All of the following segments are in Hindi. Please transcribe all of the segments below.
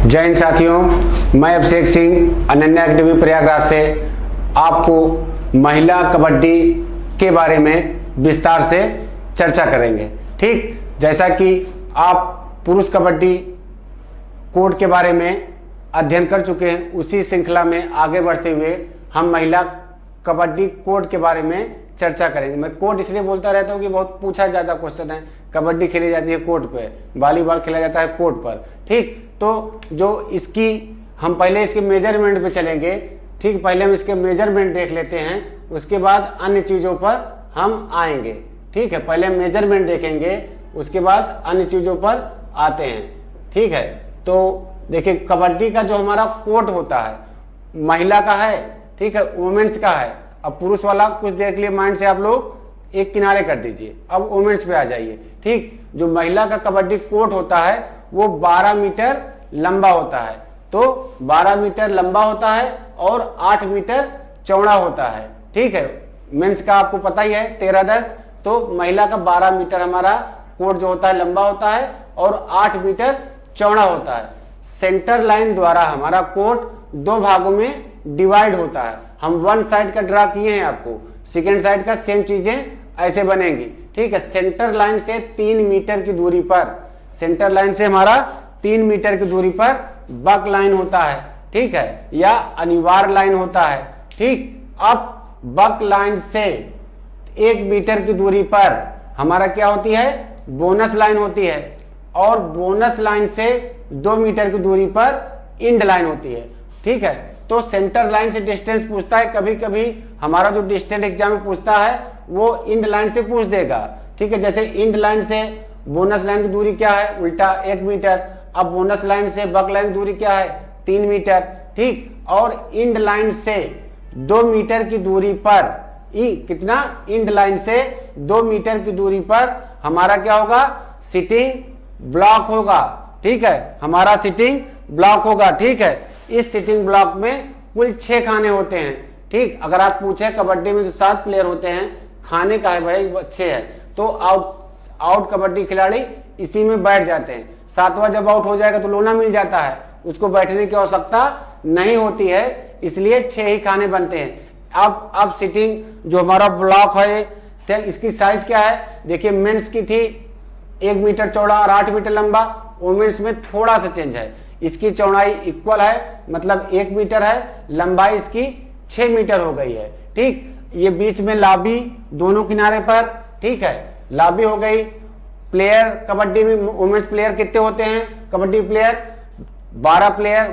जय हिंद साथियों, मैं अभिषेक सिंह अनन्या अकेडमी प्रयागराज से आपको महिला कबड्डी के बारे में विस्तार से चर्चा करेंगे। ठीक, जैसा कि आप पुरुष कबड्डी कोड के बारे में अध्ययन कर चुके हैं, उसी श्रृंखला में आगे बढ़ते हुए हम महिला कबड्डी कोड के बारे में चर्चा करेंगे। मैं कोड इसलिए बोलता रहता हूँ कि बहुत पूछा ज़्यादा क्वेश्चन है। कबड्डी खेली जाती है कोर्ट पे, वॉलीबॉल खेला जाता है कोर्ट पर। ठीक, तो जो इसकी हम पहले इसके मेजरमेंट पे चलेंगे। ठीक, पहले हम इसके मेजरमेंट देख लेते हैं, उसके बाद अन्य चीज़ों पर हम आएंगे। ठीक है, पहले हम मेजरमेंट देखेंगे, उसके बाद अन्य चीज़ों पर आते हैं। ठीक है, तो देखिए कबड्डी का जो हमारा कोड होता है महिला का है, ठीक है, वुमेन्स का है। अब पुरुष वाला कुछ देर के लिए माइंड से आप लोग एक किनारे कर दीजिए, अब वुमेन्स पे आ जाइए। ठीक, जो महिला का कबड्डी कोर्ट होता है वो 12 मीटर लंबा होता है। तो 12 मीटर लंबा होता है और 8 मीटर चौड़ा होता है। ठीक है, मेंस का आपको पता ही है 13-10, तो महिला का 12 मीटर हमारा कोर्ट जो होता है लंबा होता है और 8 मीटर चौड़ा होता है। सेंटर लाइन द्वारा हमारा कोर्ट दो भागों में डिवाइड होता है। हम वन साइड का ड्रा किए हैं, आपको सेकेंड साइड का सेम चीजें ऐसे बनेंगी। ठीक है, सेंटर लाइन से 3 मीटर की दूरी पर, सेंटर लाइन से हमारा 3 मीटर की दूरी पर बक लाइन होता है। ठीक है, या अनिवार्य लाइन होता है। ठीक, अब बक लाइन से 1 मीटर की दूरी पर हमारा क्या होती है, बोनस लाइन होती है, और बोनस लाइन से 2 मीटर की दूरी पर इंड लाइन होती है। ठीक है, तो सेंटर लाइन से डिस्टेंस पूछता है, कभी कभी हमारा जो डिस्टेंस एग्जाम में पूछता है वो इंड लाइन से पूछ देगा। ठीक है, जैसे इंड लाइन से बोनस लाइन की दूरी क्या है, उल्टा 1 मीटर। अब बोनस लाइन से बक लाइन की दूरी क्या है, 3 मीटर। ठीक, और इंड लाइन से 2 मीटर की दूरी पर कितना, इंड लाइन से 2 मीटर की दूरी पर हमारा क्या होगा, सिटिंग ब्लॉक होगा। ठीक है, हमारा सिटिंग ब्लॉक होगा। ठीक है, इस सिटिंग ब्लॉक में कुल 6 खाने होते हैं। ठीक, अगर आप पूछे कबड्डी में तो 7 प्लेयर होते हैं, खाने का है भाई 6 है, तो आउट कबड्डी खिलाड़ी इसी में बैठ जाते हैं। 7वां जब आउट हो जाएगा तो लोना मिल जाता है, उसको बैठने की आवश्यकता नहीं होती है, इसलिए 6 ही खाने बनते हैं। अब सिटिंग जो हमारा ब्लॉक है, इसकी साइज क्या है, देखिए मेंस की थी 1 मीटर चौड़ा और 8 मीटर लंबा, वुमेन्स में थोड़ा सा चेंज है। इसकी चौड़ाई इक्वल है, मतलब 1 मीटर है, लंबाई इसकी 6 मीटर हो गई है। ठीक, ये बीच में लाबी दोनों किनारे पर। ठीक है, लाबी हो गई। प्लेयर कबड्डी में वुमेन्स प्लेयर कितने होते हैं, कबड्डी प्लेयर 12 प्लेयर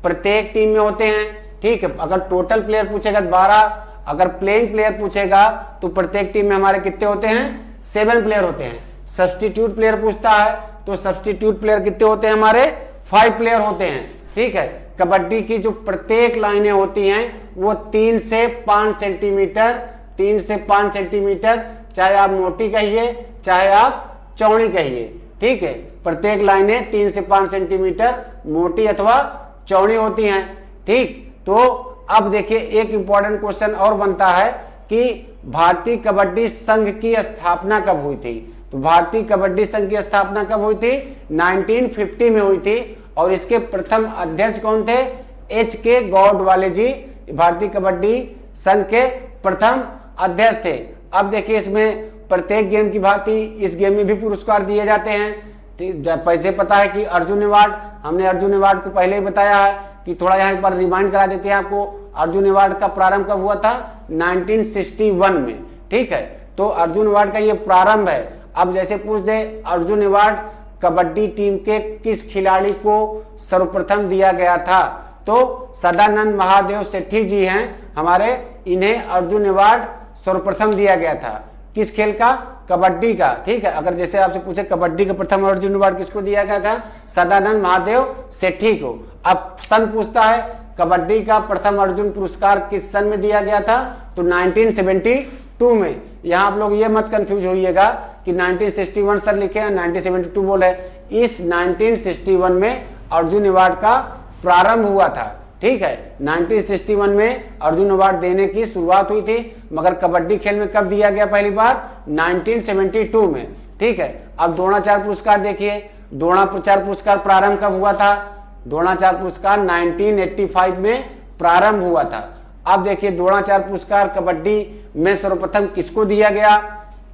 प्रत्येक टीम में होते हैं। ठीक है, अगर टोटल प्लेयर पूछेगा 12, अगर प्लेइंग प्लेयर पूछेगा तो प्रत्येक टीम में हमारे कितने होते हैं, 7 प्लेयर होते हैं। सब्स्टिट्यूट प्लेयर पूछता है तो सब्स्टिट्यूट प्लेयर कितने होते हैं, हमारे 5 प्लेयर होते हैं। ठीक है, कबड्डी की जो प्रत्येक लाइनें होती हैं वो 3 से 5 सेंटीमीटर, 3 से 5 सेंटीमीटर, चाहे आप मोटी कहिए चाहे आप चौड़ी कहिए। ठीक है, प्रत्येक लाइनें 3 से 5 सेंटीमीटर मोटी अथवा चौड़ी होती हैं। ठीक, तो अब देखिए एक इंपॉर्टेंट क्वेश्चन और बनता है कि भारतीय कबड्डी संघ की स्थापना कब हुई थी। तो भारतीय कबड्डी संघ की स्थापना कब हुई थी, 1950 में हुई थी, और इसके प्रथम अध्यक्ष कौन थे, HK गौडवाले जी भारतीय कबड्डी संघ के प्रथम अध्यक्ष थे। अब देखिए इसमें प्रत्येक गेम की भांति इस गेम में भी पुरस्कार दिए जाते हैं। पैसे पता है कि अर्जुन अवार्ड, हमने अर्जुन अवार्ड को पहले ही बताया है कि थोड़ा यहाँ एक बार रिमाइंड करा देते हैं आपको। अर्जुन अवार्ड का प्रारंभ कब हुआ था, 1961 में। ठीक है, तो अर्जुन अवार्ड का ये प्रारंभ है। अब जैसे पूछ दे अर्जुन अवार्ड कबड्डी टीम के किस खिलाड़ी को सर्वप्रथम दिया गया था, तो सदानंद महादेव सेठी जी हैं हमारे, इन्हें अर्जुन अवार्ड सर्वप्रथम दिया गया था। किस खेल का, कबड्डी का। ठीक है, अगर जैसे आपसे पूछे कबड्डी का प्रथम अर्जुन अवार्ड किसको दिया गया था, सदानंद महादेव सेठी को। अब सन पूछता है कबड्डी का प्रथम अर्जुन पुरस्कार किस सन में दिया गया था, तो 1972 में। यहाँ आप लोग ये मत कंफ्यूज होइएगा कि 1961 सर लिखे हैं, 1972 बोले। इस 1961 में अर्जुन अवार्ड का प्रारंभ हुआ था। ठीक है, 1961 में अर्जुन अवार्ड देने की शुरुआत हुई थी, मगर कबड्डी खेल में कब दिया गया पहली बार, 1972 में। ठीक है, अब द्रोणाचार्य पुरस्कार देखिए, द्रोणाचार्य पुरस्कार प्रारंभ कब हुआ था, द्रोणाचार्य पुरस्कार 1985 में प्रारंभ हुआ था। अब देखिए द्रोणाचार्य पुरस्कार कबड्डी में सर्वप्रथम किसको दिया गया?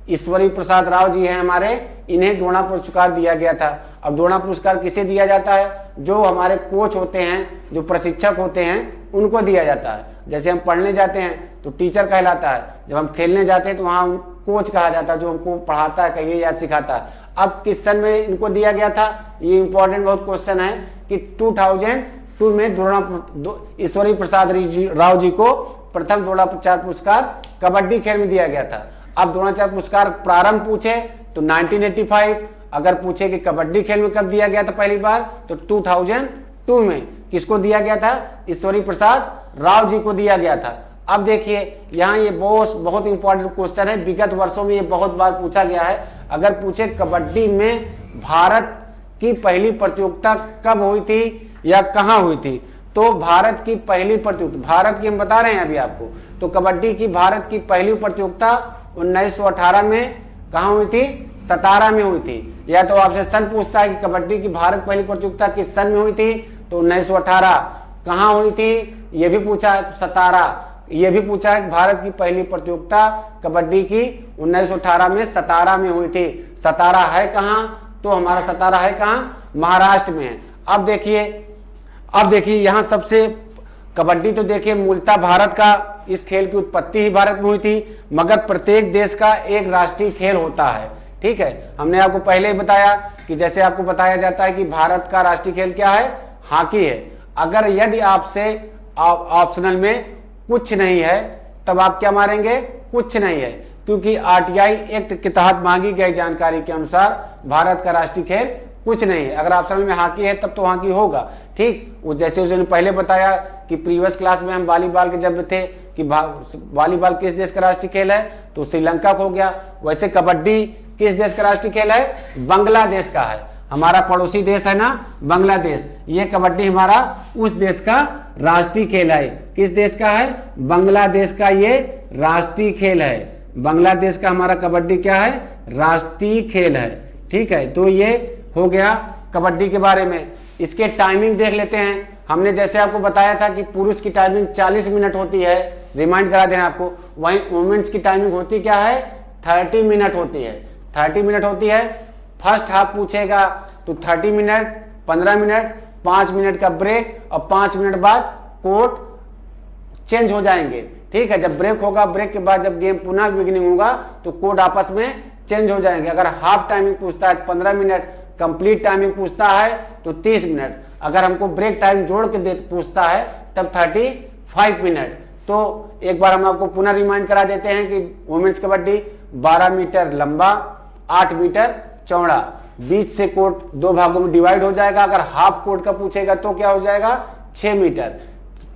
ईश्वरी प्रसाद राव जी हैं हमारे, इन्हें द्रोणा पुरस्कार दिया गया था। अब द्रोणा पुरस्कार किसे दिया जाता है? जो हमारे कोच होते हैं, जो प्रशिक्षक होते हैं, उनको दिया जाता है। जैसे हम पढ़ने जाते हैं तो टीचर कहलाता है, जब हम खेलने जाते हैं तो वहाँ कोच कहा जाता है, जो हमको पढ़ाता है, कहिए या सिखाता है। अब किस सन में इनको दिया गया था? ये इंपॉर्टेंट बहुत क्वेश्चन है कि 2002 में ईश्वरी प्रसाद राव जी को प्रथम द्रोणाचार्य पुरस्कार कबड्डी खेल में दिया गया था। अब द्रोणाचार्य पुरस्कार प्रारंभ पूछे तो 1985, अगर पूछे कि कबड्डी खेल में कब दिया गया था पहली बार, तो 2002 में किसको दिया गया था? ईश्वरी प्रसाद राव जी को दिया गया था। अब देखिए यहाँ ये बहुत इंपॉर्टेंट क्वेश्चन है, विगत वर्षों में ये बहुत बार पूछा गया है। अगर पूछे कबड्डी में भारत की पहली प्रतियोगिता कब हुई थी या कहाँ हुई थी, तो भारत की पहली प्रतियोगिता, भारत की हम बता रहे हैं अभी आपको, तो कबड्डी की भारत की पहली प्रतियोगिता 1918 में कहाँ हुई थी? सतारा में हुई थी। या तो आपसे सन पूछता है कि कबड्डी की भारत पहली प्रतियोगिता किस सन में हुई थी, तो 1918। कहाँ हुई थी ये भी पूछा है, तो सतारा। ये भी पूछा है कि भारत की पहली प्रतियोगिता कबड्डी की 1918 में सतारा में हुई थी। सतारा है कहाँ? तो हमारा सतारा है कहाँ? महाराष्ट्र में है। अब देखिए यहाँ सबसे कबड्डी तो देखिए मूलतः भारत का, इस खेल की उत्पत्ति ही भारत में हुई थी, मगर प्रत्येक देश का एक राष्ट्रीय खेल होता है। ठीक है, हमने आपको पहले ही बताया कि जैसे आपको बताया जाता है कि भारत का राष्ट्रीय खेल क्या है? हॉकी है। अगर यदि आपसे ऑप्शनल में कुछ नहीं है तब आप क्या मारेंगे? कुछ नहीं है, क्योंकि आरटीआई एक्ट के तहत मांगी गई जानकारी के अनुसार भारत का राष्ट्रीय खेल कुछ नहीं है। अगर ऑप्शनल में हॉकी है तब तो हॉकी होगा। ठीक, वो जैसे उसने पहले बताया कि प्रीवियस क्लास में हम वॉलीबॉल के जब थे कि वॉलीबॉल किस देश का राष्ट्रीय खेल है, तो श्रीलंका को हो गया। वैसे कबड्डी किस देश का राष्ट्रीय खेल है? बांग्लादेश का है। हमारा पड़ोसी देश है ना बांग्लादेश, ये कबड्डी हमारा उस देश का राष्ट्रीय खेल है। किस देश का है? बांग्लादेश का ये राष्ट्रीय खेल है। बांग्लादेश का हमारा कबड्डी क्या है? राष्ट्रीय खेल है। ठीक है, तो ये हो गया कबड्डी के बारे में। इसके टाइमिंग देख लेते हैं। हमने जैसे आपको बताया था कि पुरुष की टाइमिंग 40 मिनट होती है, रिमाइंड करा देना आपको। वहीं वुमेन्स की टाइमिंग होती क्या है? 30 मिनट होती है। 30 मिनट होती है। फर्स्ट हाफ पूछेगा तो 30 मिनट, 15 मिनट, 5 मिनट का ब्रेक और 5 मिनट बाद कोर्ट चेंज हो जाएंगे। ठीक है, जब ब्रेक होगा, ब्रेक के बाद जब गेम पुनः बिगिनिंग होगा तो कोर्ट आपस में चेंज हो जाएंगे। अगर हाफ टाइमिंग पूछता है 15 मिनट, कंप्लीट टाइमिंग पूछता है तो 30 मिनट, अगर हमको ब्रेक टाइम जोड़ के पूछता है तब 35 मिनट। तो एक बार हम आपको पुनः रिमाइंड करा देते हैं कि वुमेन्स कबड्डी 12 मीटर लंबा, 8 मीटर चौड़ा, बीच से कोर्ट 2 भागों में डिवाइड हो जाएगा। अगर हाफ कोर्ट का पूछेगा तो क्या हो जाएगा? 6 मीटर।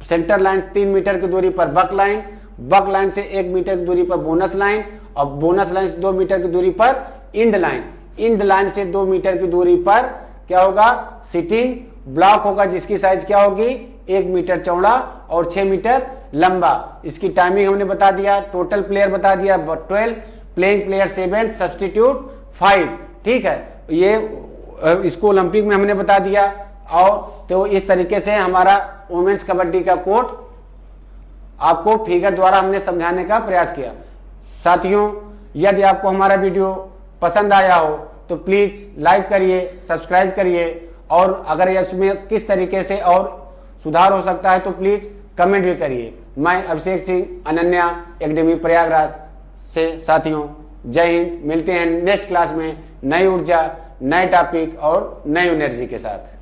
सेंटर लाइन 3 मीटर की दूरी पर बक लाइन, बक लाइन से 1 मीटर की दूरी पर बोनस लाइन और बोनस लाइन से 2 मीटर की दूरी पर इंड लाइन, इंड लाइन से 2 मीटर की दूरी पर क्या होगा? सिटिंग ब्लॉक होगा, जिसकी साइज क्या होगी? 1 मीटर चौड़ा और 6 मीटर लंबा। इसकी टाइमिंग हमने बता दिया। टोटल प्लेयर बता दिया 12, प्लेइंग प्लेयर 7, सब्स्टिट्यूट 5। ठीक है, ये इसको ओलंपिक में हमने बता दिया। और तो इस तरीके से हमारा वुमेन्स कबड्डी का कोर्ट आपको फिगर द्वारा हमने समझाने का प्रयास किया। साथियों, यदि आपको हमारा वीडियो पसंद आया हो तो प्लीज लाइक करिए, सब्सक्राइब करिए, और अगर इसमें किस तरीके से और सुधार हो सकता है तो प्लीज कमेंट भी करिए। मैं अभिषेक सिंह, अनन्या एकेडमी प्रयागराज से। साथियों, जय हिंद। मिलते हैं नेक्स्ट क्लास में नई ऊर्जा, नए टॉपिक और नई एनर्जी के साथ।